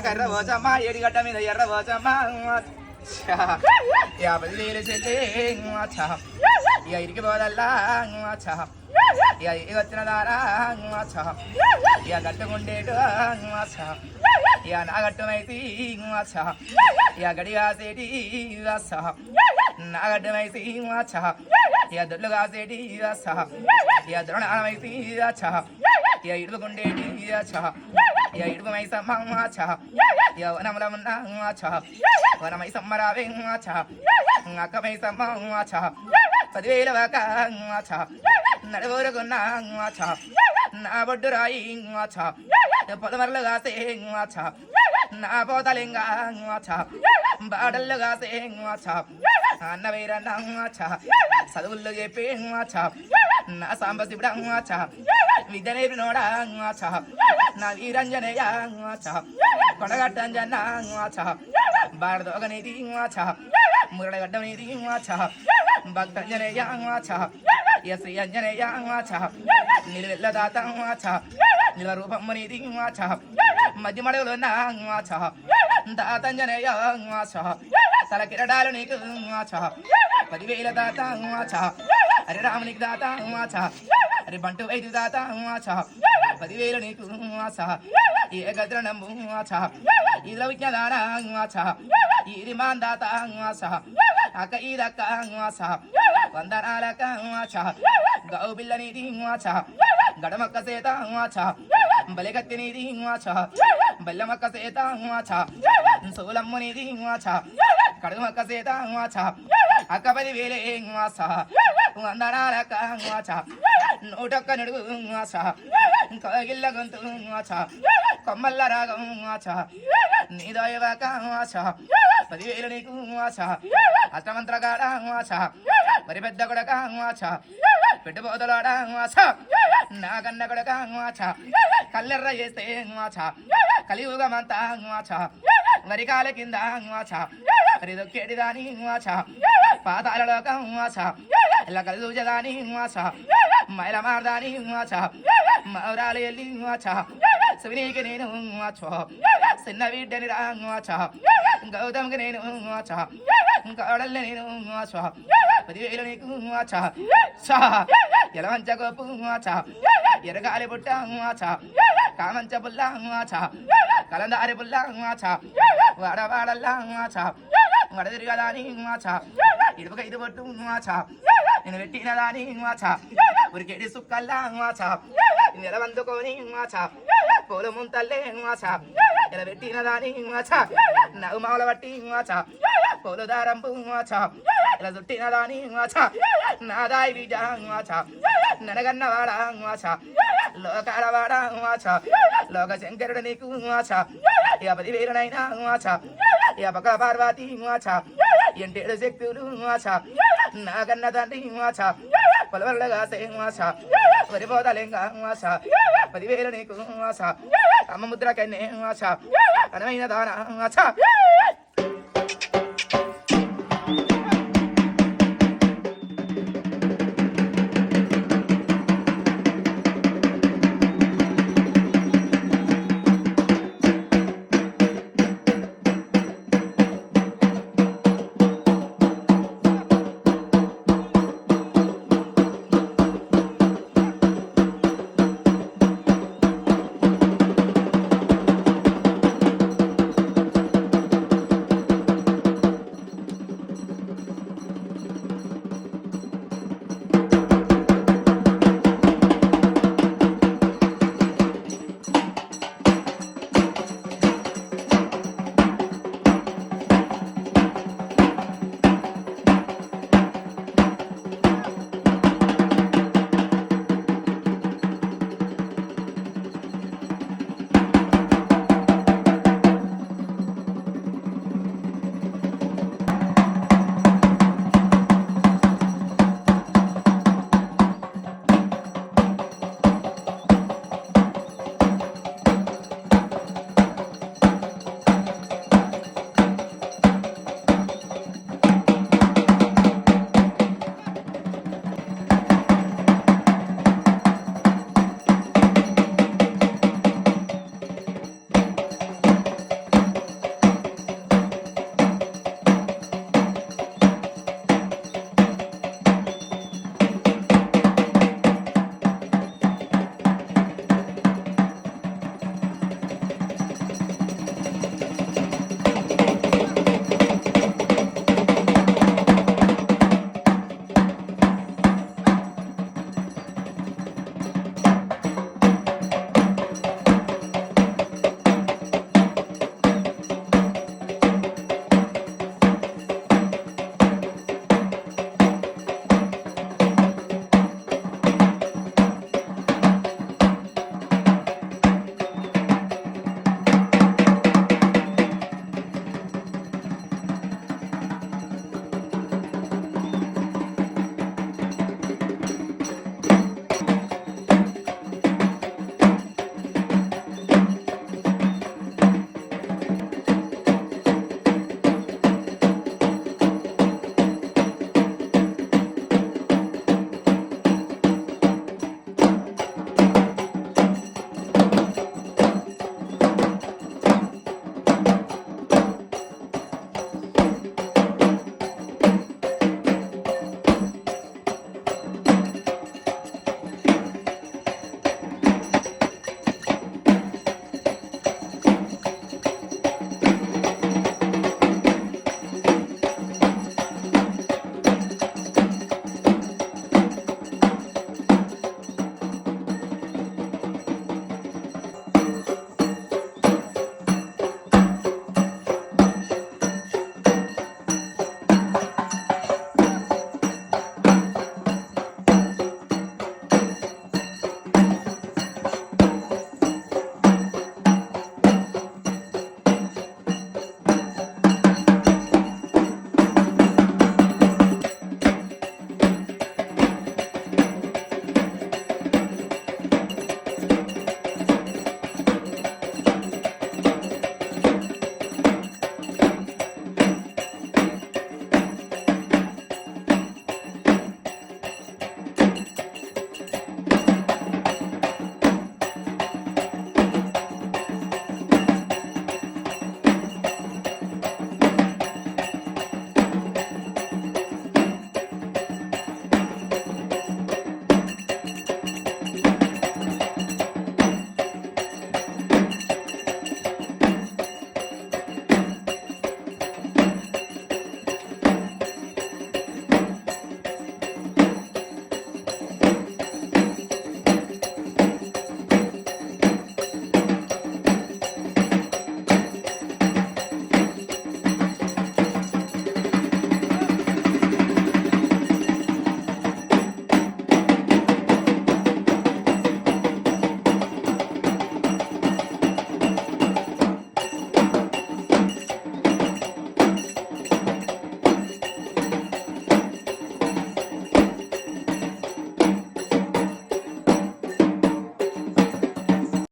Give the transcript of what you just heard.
కర్ర పోచమ్మా ఏడిగడ్డ మీద ఎర్ర పోచమ్మా 50,000 చెల్లి ఇక ఇరికి పోదల్లా ఇక ఇరికి వచ్చిన దారా ఇక కట్టుకుండేటు ఇక నా కట్టుమైతే ఇక గడి కాసేటి నా గడ్డమైతే ఇక దొడ్లు కాసేటి ఇక దొరణమైతే ఇక ఇడుపుకుండేటి ఇక ఇడుపు మైసమ్మ ఇక వనములమున్నా వనమైసమ్మ రావే అక్క మైసమ్మ 10,000 వాక నడువరుకున్నా నా బొడ్డు రాయి పొదమరలు కాసే నా పోతలింగా బాడళ్ళు కాసే అన్న వేరన్నా చదువుల్లో చెప్పే నా సాంబశివుడా విద్య నేర్పినోడా నా వీరంజనయ్య కొడగట్టంజన్న బాడదోగనేది మురడగడ్డనేది భక్తంజనయ్య శ్రీ అంజనయ్య నిలువెల్ల దాత నిల రూపమ్మనేది మధ్య మడగలు దాతంజనయ్య తల కిరడాలు నీకు 10,000 దాత అరే రామునికి దాత అరే బంటు వైద్యు దాత 10,000 నీకు ఏ గద్రనమ్ము ఇదిలో విజ్ఞాన ఇది మాందాత అక్క ఈదక్క వందనాలక గౌ పిల్లనిది గడమక్క సేత బలిగత్తినిది బెల్లమక్క సేత సోలమ్మనిది కడుమక్క సేత అక్క 10,000 వందనాలక నూటొక్క నడుగు కగిల్ల గొంతు కొమ్మల్ల రాగం నీదోయవాక 10,000 నీకు అష్టమంత్రగాడ మరి పెద్ద కొడక పెట్టుబోతలాడ నా కన్న కొడక కల్లెర్ర చేస్తే కలియుగమంతా వరికాల కింద మరి దొక్కేటి దాని పాతాలలోకం ఇలా కలి చూచదాని మైల మార్దాని మౌరాలు వెళ్ళి శివునికి నేను చిన్న బిడ్డని రా గౌతమ్కి నేను కోడల్ని నేను 10,000 నీకు ఎలమంచ గోపు ఎరగాలి బుట్ట కామంచ పుల్ల కలందారి పుల్ల వాడవాడల్లా వడదిరిగదాని ఇడుపుక ఇది పట్టు నేను పెట్టిన దాని ఉరికేడి సుక్కల్లా నిలవందుకొని పూలు ముంతల్లే ఇలా పెట్టిన దాని నగుమాల బట్టి పూలు దారంపు ఇలా చుట్టిన దాని నాదాయి బీజ ననగన్నవాడ లోకాలవాడ లోక శంకరుడు నీకు ఇక 10,000 ఇక పక్క పార్వతి ఎంటేడు శక్తులు నా కన్న తండ్రి పొలవరలుగా వరిపోతలేంగా 10,000 నీకు అమ్మ ముద్ర కన్నే అనమైన దాన